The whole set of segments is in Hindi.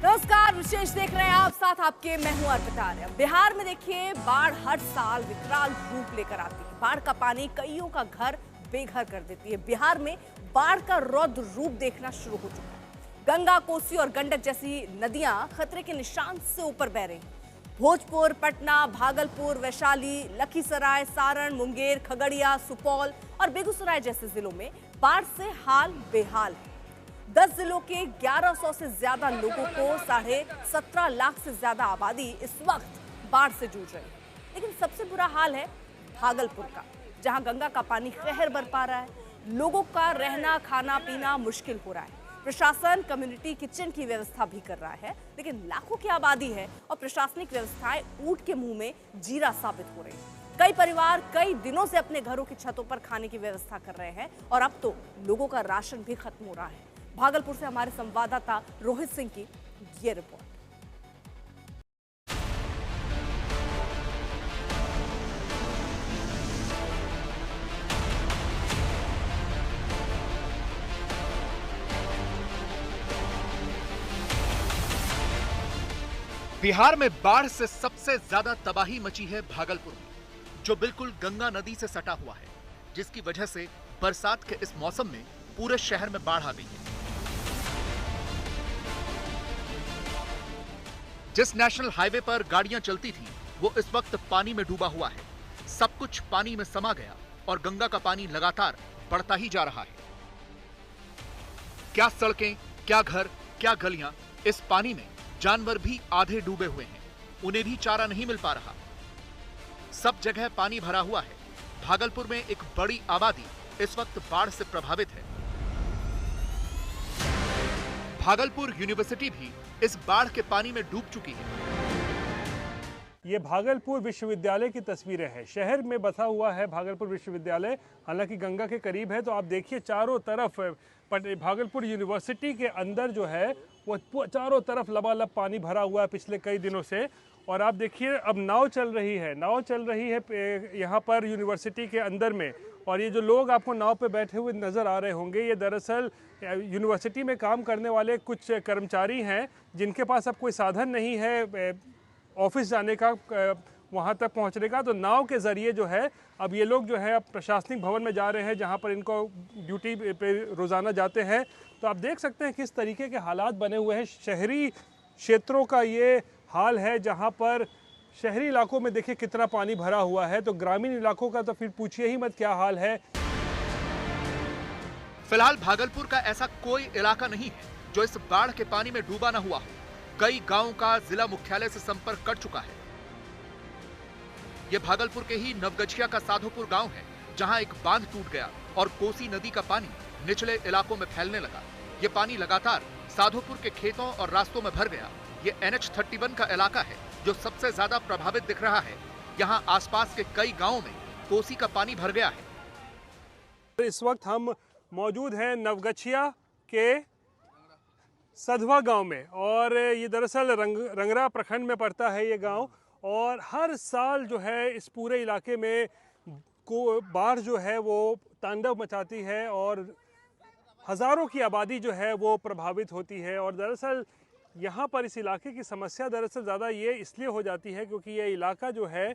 नमस्कार, विशेष देख रहे हैं आप, साथ आपके मैं हूं अर्पिता आर्य। बिहार में देखिए, बाढ़ हर साल विकराल रूप लेकर आती है। बाढ़ का पानी कईयों का घर बेघर कर देती है। बिहार में बाढ़ का रौद्र रूप देखना शुरू हो चुका है। गंगा, कोसी और गंडक जैसी नदियां खतरे के निशान से ऊपर बह रही हैं। भोजपुर, पटना, भागलपुर, वैशाली, लखीसराय, सारण, मुंगेर, खगड़िया, सुपौल और बेगूसराय जैसे जिलों में बाढ़ से हाल बेहाल है। 10 जिलों के 1100 से ज्यादा लोगों को 17.5 लाख से ज्यादा आबादी इस वक्त बाढ़ से जूझ रही है। लेकिन सबसे बुरा हाल है भागलपुर का, जहां गंगा का पानी कहर बरपा रहा है। लोगों का रहना, खाना, पीना मुश्किल हो रहा है। प्रशासन कम्युनिटी किचन की व्यवस्था भी कर रहा है, लेकिन लाखों की आबादी है और प्रशासनिक व्यवस्थाएं ऊंट के मुंह में जीरा साबित हो रही है। कई परिवार कई दिनों से अपने घरों की छतों पर खाने की व्यवस्था कर रहे हैं और अब तो लोगों का राशन भी खत्म हो रहा है। भागलपुर से हमारे संवाददाता रोहित सिंह की ये रिपोर्ट। बिहार में बाढ़ से सबसे ज्यादा तबाही मची है भागलपुर में, जो बिल्कुल गंगा नदी से सटा हुआ है, जिसकी वजह से बरसात के इस मौसम में पूरे शहर में बाढ़ आ गई है। जिस नेशनल हाईवे पर गाड़ियां चलती थी, वो इस वक्त पानी में डूबा हुआ है। सब कुछ पानी में समा गया और गंगा का पानी लगातार बढ़ता ही जा रहा है। क्या सड़कें, क्या घर, क्या गलियां, इस पानी में जानवर भी आधे डूबे हुए हैं। उन्हें भी चारा नहीं मिल पा रहा। सब जगह पानी भरा हुआ है। भागलपुर में एक बड़ी आबादी इस वक्त बाढ़ से प्रभावित है। भागलपुर यूनिवर्सिटी भी इस बाढ़ के पानी में डूब चुकी है। ये भागलपुर विश्वविद्यालय की तस्वीरें हैं। शहर में बसा हुआ है भागलपुर विश्वविद्यालय, हालांकि गंगा के करीब है। तो आप देखिए चारों तरफ भागलपुर यूनिवर्सिटी के अंदर जो है वो चारों तरफ लबालब पानी भरा हुआ है पिछले कई दिनों से। और आप देखिए अब नाव चल रही है यहाँ पर यूनिवर्सिटी के अंदर में। और ये जो लोग आपको नाव पे बैठे हुए नज़र आ रहे होंगे, ये दरअसल यूनिवर्सिटी में काम करने वाले कुछ कर्मचारी हैं, जिनके पास अब कोई साधन नहीं है ऑफिस जाने का, वहाँ तक पहुँचने का। तो नाव के ज़रिए जो है अब ये लोग जो है अब प्रशासनिक भवन में जा रहे हैं, जहाँ पर इनको ड्यूटी पे रोज़ाना जाते हैं। तो आप देख सकते हैं किस तरीके के हालात बने हुए हैं। शहरी क्षेत्रों का ये हाल है, जहाँ पर शहरी इलाकों में देखिए कितना पानी भरा हुआ है, तो ग्रामीण इलाकों का तो फिर पूछिए ही मत क्या हाल है। फिलहाल भागलपुर का ऐसा कोई इलाका नहीं है जो इस बाढ़ के पानी में डूबा न हुआ हो। कई गांवों का जिला मुख्यालय से संपर्क कट चुका है। यह भागलपुर के ही नवगछिया का साधोपुर गांव है, जहां एक बांध टूट गया और कोसी नदी का पानी निचले इलाकों में फैलने लगा। ये पानी लगातार साधोपुर के खेतों और रास्तों में भर गया। ये NH31 का इलाका है जो सबसे ज्यादा प्रभावित दिख रहा है। यहाँ आसपास के कई गांवों में कोसी का पानी भर गया है। इस वक्त हम मौजूद हैं नवगछिया के सधवा गांव में, और ये दरअसल रंगरा प्रखंड में पड़ता है ये गांव। और हर साल जो है इस पूरे इलाके में बाढ़ जो है वो तांडव मचाती है और हज़ारों की आबादी जो है वो प्रभावित होती है। और दरअसल यहाँ पर इस इलाके की समस्या दरअसल ज़्यादा ये इसलिए हो जाती है क्योंकि ये इलाका जो है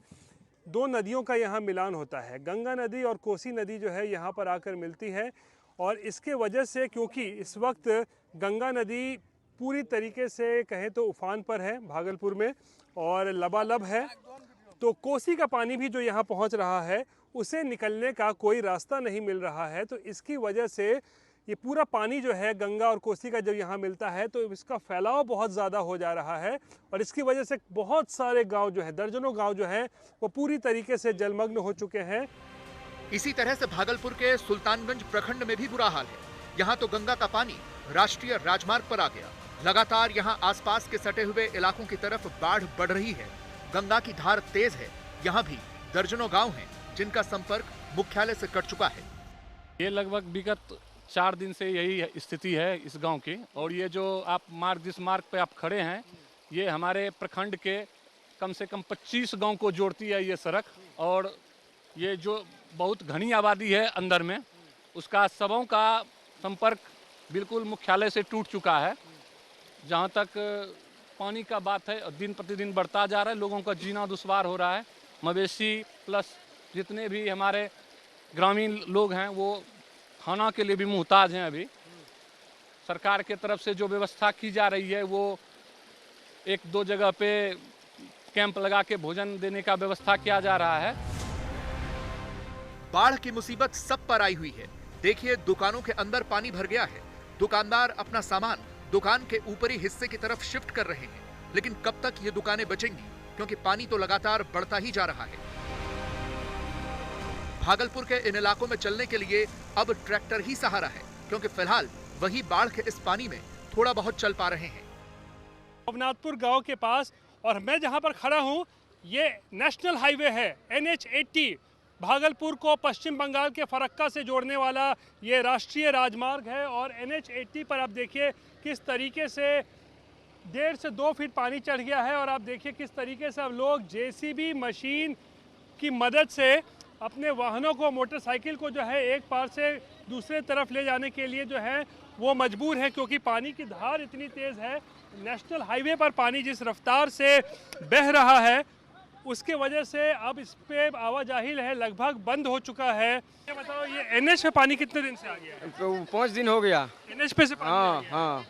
दो नदियों का यहाँ मिलान होता है। गंगा नदी और कोसी नदी जो है यहाँ पर आकर मिलती है। और इसके वजह से, क्योंकि इस वक्त गंगा नदी पूरी तरीके से कहें तो उफान पर है भागलपुर में और लबालब है, तो कोसी का पानी भी जो यहाँ पहुँच रहा है उसे निकलने का कोई रास्ता नहीं मिल रहा है। तो इसकी वजह से ये पूरा पानी जो है गंगा और कोसी का जब यहाँ मिलता है तो इसका फैलाव बहुत ज़्यादा हो जा रहा है। और इसकी वजह से बहुत सारे गांव जो है, दर्जनों गांव जो है वो पूरी तरीके से जलमग्न हो चुके हैं। इसी तरह से भागलपुर के सुल्तानगंज प्रखंड में भी बुरा हाल है। यहाँ तो गंगा का पानी राष्ट्रीय राजमार्ग पर आ गया। लगातार यहाँ आसपास के सटे हुए इलाकों की तरफ बाढ़ बढ़ रही है। गंगा की धार तेज है। यहाँ भी दर्जनों गांव हैं जिनका संपर्क मुख्यालय से कट चुका है। ये लगभग विगत 4 दिन से यही स्थिति है इस गांव की। और ये जो आप जिस मार्ग पे आप खड़े हैं, ये हमारे प्रखंड के कम से कम 25 गांव को जोड़ती है ये सड़क। और ये जो बहुत घनी आबादी है अंदर में, उसका सबों का संपर्क बिल्कुल मुख्यालय से टूट चुका है। जहाँ तक पानी का बात है, दिन प्रतिदिन बढ़ता जा रहा है, लोगों का जीना दुश्वार हो रहा है। मवेशी प्लस जितने भी हमारे ग्रामीण लोग हैं वो खाना के लिए भी मुहताज हैं। अभी सरकार के तरफ से जो व्यवस्था की जा रही है वो 1-2 जगह पे कैंप लगा के भोजन देने का व्यवस्था किया जा रहा है। बाढ़ की मुसीबत सब पर आई हुई है। देखिए, दुकानों के अंदर पानी भर गया है। दुकानदार अपना सामान दुकान के ऊपरी हिस्से की तरफ शिफ्ट कर रहे हैं, लेकिन कब तक ये दुकानें बचेंगी, क्योंकि पानी तो लगातार बढ़ता ही जा रहा है। भागलपुर के इन इलाकों में चलने के लिए अब ट्रैक्टर ही सहारा है, क्योंकि फिलहाल वही बाढ़ के इस पानी में थोड़ा बहुत चल पा रहे हैं। भवनाथपुर गांव के पास, और मैं जहां पर खड़ा हूं ये नेशनल हाईवे है, NH80, भागलपुर को पश्चिम बंगाल के फरक्का से जोड़ने वाला ये राष्ट्रीय राजमार्ग है। और NH80 पर आप देखिए किस तरीके से 1.5 से 2 फीट पानी चढ़ गया है। और आप देखिए किस तरीके से अब लोग JCB मशीन की मदद से अपने वाहनों को, मोटरसाइकिल को जो है एक पार से दूसरे तरफ ले जाने के लिए जो है वो मजबूर है, क्योंकि पानी की धार इतनी तेज़ है। नेशनल हाईवे पर पानी जिस रफ्तार से बह रहा है उसके वजह से अब इस पे आवाजाही है लगभग बंद हो चुका है। ये बताओ, ये NH पे पानी कितने दिन से आ गया है? तो 5 दिन हो गया। NH पे से पानी आ गया? हाँ।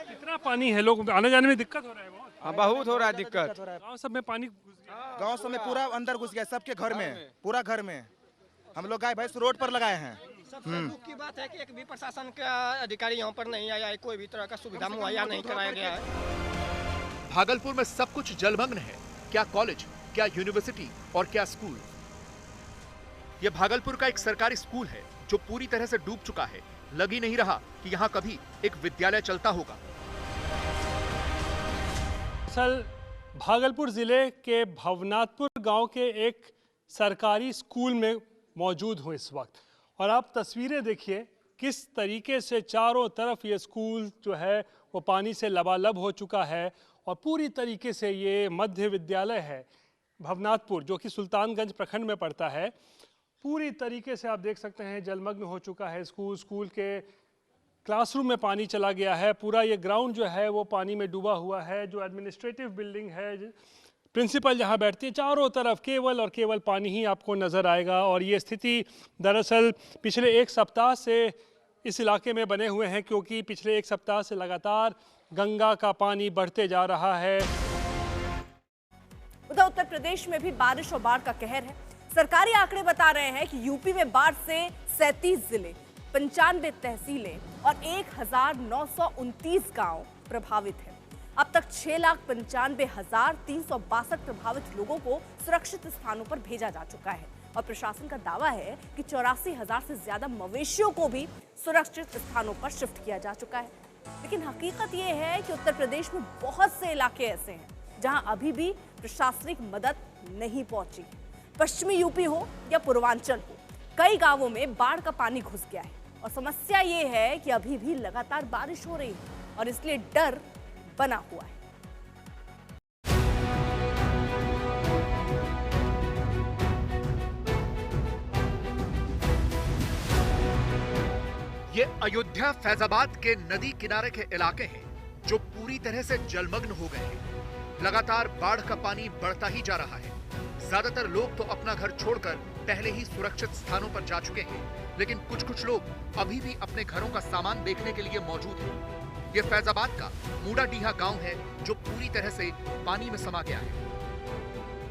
कितना पानी है, लोग आने जाने में दिक्कत हो रहा है बहुत? हाँ, बहुत हो रहा है दिक्कत। गाँव सब में पानी घुस गया? गांव सब में पूरा अंदर घुस गया, सबके घर में, पूरा घर में। हम लोग गाय भैंस रोड पर लगाए हैं। सबसे दुख की बात है कि एक भी प्रशासन का अधिकारी यहाँ पर नहीं आया है, कोई भी तरह का सुविधा मुहैया नहीं कराया गया है। भागलपुर में सब कुछ जलमग्न है। क्या कॉलेज, क्या यूनिवर्सिटी और क्या स्कूल। यह भागलपुर का एक सरकारी स्कूल है जो पूरी तरह से डूब चुका है। लग ही नहीं रहा कि यहाँ कभी एक विद्यालय चलता होगा। असल भागलपुर जिले के भवनाथपुर गांव के एक सरकारी स्कूल में मौजूद हूँ इस वक्त, और आप तस्वीरें देखिए किस तरीके से चारों तरफ ये स्कूल जो है वो पानी से लबालब हो चुका है। और पूरी तरीके से ये मध्य विद्यालय है भवनाथपुर, जो कि सुल्तानगंज प्रखंड में पड़ता है, पूरी तरीके से आप देख सकते हैं जलमग्न हो चुका है स्कूल। स्कूल के क्लासरूम में पानी चला गया है। पूरा ये ग्राउंड जो है वो पानी में डूबा हुआ है। जो एडमिनिस्ट्रेटिव बिल्डिंग है, प्रिंसिपल जहाँ बैठती है, चारों तरफ केवल और केवल पानी ही आपको नज़र आएगा। और ये स्थिति दरअसल पिछले 1 सप्ताह से इस इलाके में बने हुए हैं, क्योंकि पिछले 1 सप्ताह से लगातार गंगा का पानी बढ़ते जा रहा है। उधर उत्तर प्रदेश में भी बारिश और बाढ़ का कहर है। सरकारी आंकड़े बता रहे हैं कि यूपी में बाढ़ से 37 जिले, 95 तहसीलें और 1929 गांव प्रभावित हैं। अब तक 6,95,362 प्रभावित लोगों को सुरक्षित स्थानों पर भेजा जा चुका है। और प्रशासन का दावा है कि 84,000 से ज्यादा मवेशियों को भी सुरक्षित स्थानों पर शिफ्ट किया जा चुका है। लेकिन हकीकत यह है कि उत्तर प्रदेश में बहुत से इलाके ऐसे हैं जहां अभी भी प्रशासनिक मदद नहीं पहुंची। पश्चिमी यूपी हो या पूर्वांचल हो, कई गांवों में बाढ़ का पानी घुस गया है। और समस्या ये है कि अभी भी लगातार बारिश हो रही है और इसलिए डर बना हुआ है। ये अयोध्या फैजाबाद के नदी किनारे के इलाके हैं जो पूरी तरह से जलमग्न हो गए हैं। लगातार बाढ़ का पानी बढ़ता ही जा रहा है। ज्यादातर लोग तो अपना घर छोड़कर पहले ही सुरक्षित स्थानों पर जा चुके हैं, लेकिन कुछ लोग अभी भी अपने घरों का सामान देखने के लिए मौजूद हैं। ये फैजाबाद का मूडाडीहा गांव है जो पूरी तरह से पानी में समा गया है।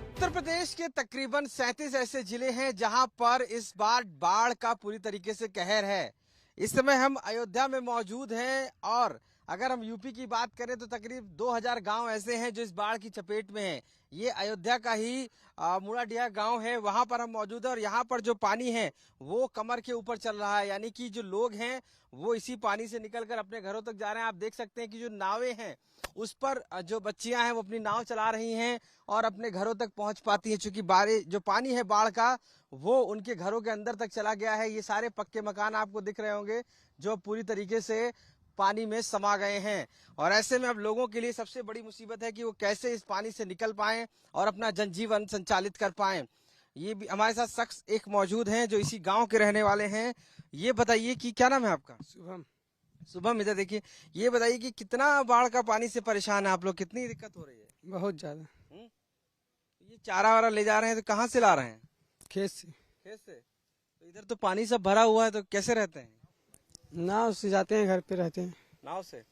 उत्तर प्रदेश के तकरीबन 37 ऐसे जिले हैं जहां पर इस बार बाढ़ का पूरी तरीके से कहर है। इस समय हम अयोध्या में मौजूद हैं, और अगर हम यूपी की बात करें तो तकरीब 2000 गांव ऐसे हैं जो इस बाढ़ की चपेट में हैं। ये अयोध्या का ही मूडाडीहा गांव है, वहां पर हम मौजूद हैं। और यहाँ पर जो पानी है वो कमर के ऊपर चल रहा है, यानी कि जो लोग हैं वो इसी पानी से निकलकर अपने घरों तक जा रहे हैं। आप देख सकते हैं कि जो नावें हैं उस पर जो बच्चियां हैं वो अपनी नाव चला रही हैं और अपने घरों तक पहुंच पाती हैं, चूंकि जो पानी है बाढ़ का वो उनके घरों के अंदर तक चला गया है। ये सारे पक्के मकान आपको दिख रहे होंगे जो पूरी तरीके से पानी में समा गए हैं। और ऐसे में अब लोगों के लिए सबसे बड़ी मुसीबत है कि वो कैसे इस पानी से निकल पाएं और अपना जनजीवन संचालित कर पाएं। ये भी हमारे साथ शख्स एक मौजूद हैं जो इसी गांव के रहने वाले हैं। ये बताइए कि क्या नाम है आपका? शुभम। सुबह में इधर देखिए, ये बताइए कि कितना बाढ़ का पानी से परेशान है आप लोग, कितनी दिक्कत हो रही है? बहुत ज्यादा। ये चारा वारा ले जा रहे हैं तो कहाँ से ला रहे हैं? खेत से। खेत से। तो इधर तो पानी सब भरा हुआ है, तो कैसे रहते हैं? नाव से जाते हैं, घर पे रहते हैं। नाव से।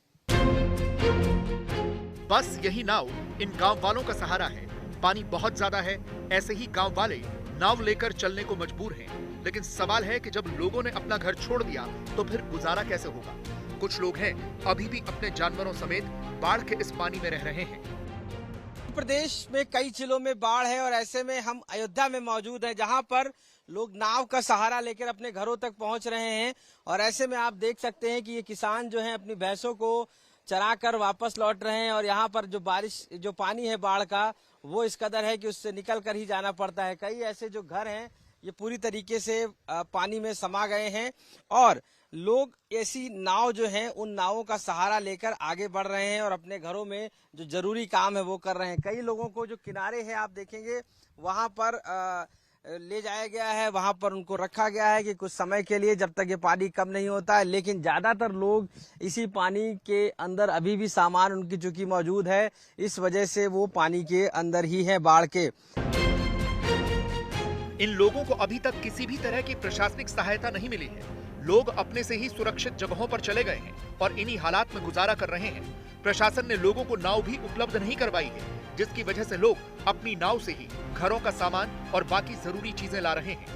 बस यही नाव इन गांव वालों का सहारा है। पानी बहुत ज्यादा है, ऐसे ही गांव वाले नाव लेकर चलने को मजबूर हैं। लेकिन सवाल है कि जब लोगों ने अपना घर छोड़ दिया तो फिर गुजारा कैसे होगा? कुछ लोग हैं अभी भी अपने जानवरों समेत बाढ़ के इस पानी में रह रहे हैं। उत्तर प्रदेश में कई जिलों में बाढ़ है और ऐसे में हम अयोध्या में मौजूद हैं, जहां पर लोग नाव का सहारा लेकर अपने घरों तक पहुंच रहे हैं। और ऐसे में आप देख सकते हैं कि ये किसान जो हैं अपनी भैंसों को चरा कर वापस लौट रहे हैं और यहाँ पर जो पानी है बाढ़ का, वो इस कदर है कि उससे निकल कर ही जाना पड़ता है। कई ऐसे जो घर हैं ये पूरी तरीके से पानी में समा गए हैं और लोग ऐसी नाव जो हैं उन नावों का सहारा लेकर आगे बढ़ रहे हैं और अपने घरों में जो जरूरी काम है वो कर रहे हैं। कई लोगों को जो किनारे हैं आप देखेंगे वहां पर ले जाया गया है, वहां पर उनको रखा गया है कि कुछ समय के लिए, जब तक ये पानी कम नहीं होता है। लेकिन ज्यादातर लोग इसी पानी के अंदर अभी भी सामान उनकी चूंकि मौजूद है, इस वजह से वो पानी के अंदर ही है बाढ़ के। इन लोगों को अभी तक किसी भी तरह की प्रशासनिक सहायता नहीं मिली है। लोग अपने से ही सुरक्षित जगहों पर चले गए हैं और इन्हीं हालात में गुजारा कर रहे हैं। प्रशासन ने लोगों को नाव भी उपलब्ध नहीं करवाई है, जिसकी वजह से लोग अपनी नाव से ही घरों का सामान और बाकी जरूरी चीजें ला रहे हैं।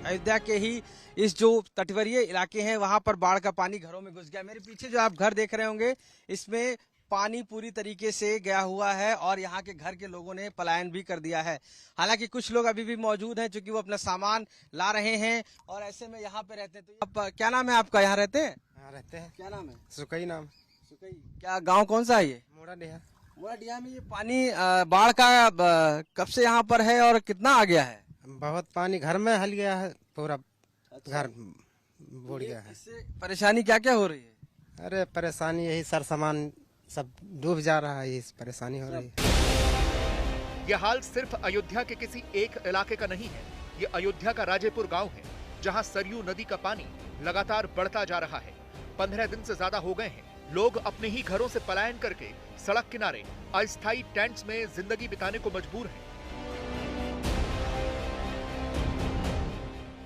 अयोध्या के ही इस जो तटवर्गीय इलाके हैं वहां पर बाढ़ का पानी घरों में घुस गया। मेरे पीछे जो आप घर देख रहे होंगे इसमें पानी पूरी तरीके से गया हुआ है और यहाँ के घर के लोगों ने पलायन भी कर दिया है। हालांकि कुछ लोग अभी भी मौजूद हैं क्योंकि वो अपना सामान ला रहे हैं और ऐसे में यहाँ पे रहते हैं। तो आप क्या नाम है आपका? यहाँ रहते हैं? हाँ रहते हैं। क्या नाम है? सुकई नाम। सुकई। क्या गाँव कौन सा है ये? मोड़ाडीहा। मोड़ाडीहा में ये पानी बाढ़ का कब से यहाँ पर है और कितना आ गया है? बहुत पानी घर में हल गया है, पूरा घर बुड़ गया है। इससे परेशानी क्या क्या हो रही है? अरे परेशानी यही सर सामान सब डूब जा रहा है, इस परेशानी हो रही है। यह हाल सिर्फ अयोध्या के किसी एक इलाके का नहीं है। ये अयोध्या का राजेपुर गांव है, जहां सरयू नदी का पानी लगातार बढ़ता जा रहा है। 15 दिन से ज्यादा हो गए हैं। लोग अपने ही घरों से पलायन करके सड़क किनारे अस्थायी टेंट्स में जिंदगी बिताने को मजबूर हैं।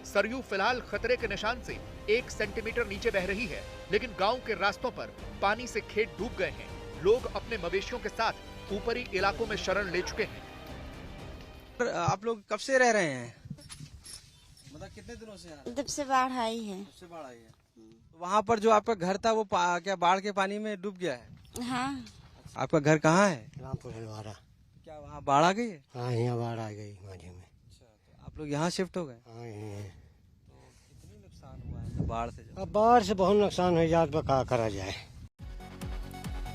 सरयू फिलहाल खतरे के निशान से 1 सेंटीमीटर नीचे बह रही है, लेकिन गांव के रास्तों पर पानी से खेत डूब गए हैं। लोग अपने मवेशियों के साथ ऊपरी इलाकों में शरण ले चुके हैं। आप लोग कब से रह रहे हैं? मतलब कितने दिनों से? जब से बाढ़ आई है। जब से बाढ़ आई है। तो वहाँ पर जो आपका घर था वो क्या बाढ़ के पानी में डूब गया है? हाँ। आपका घर कहाँ है? रामपुर हलवारा। क्या वहाँ बाढ़ आ गई है? हाँ यहाँ बाढ़ आ गई माझे में। अच्छा, तो आप लोग यहाँ शिफ्ट हो गए? हाँ यहीं है। तो कितनी नुकसान हुआ है बाढ़ से? अब बाढ़ से बहुत नुकसान हो जाता, क्या करा जाए।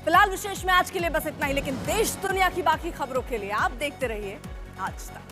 फिलहाल विशेष में आज के लिए बस इतना ही, लेकिन देश दुनिया की बाकी खबरों के लिए आप देखते रहिए आज तक।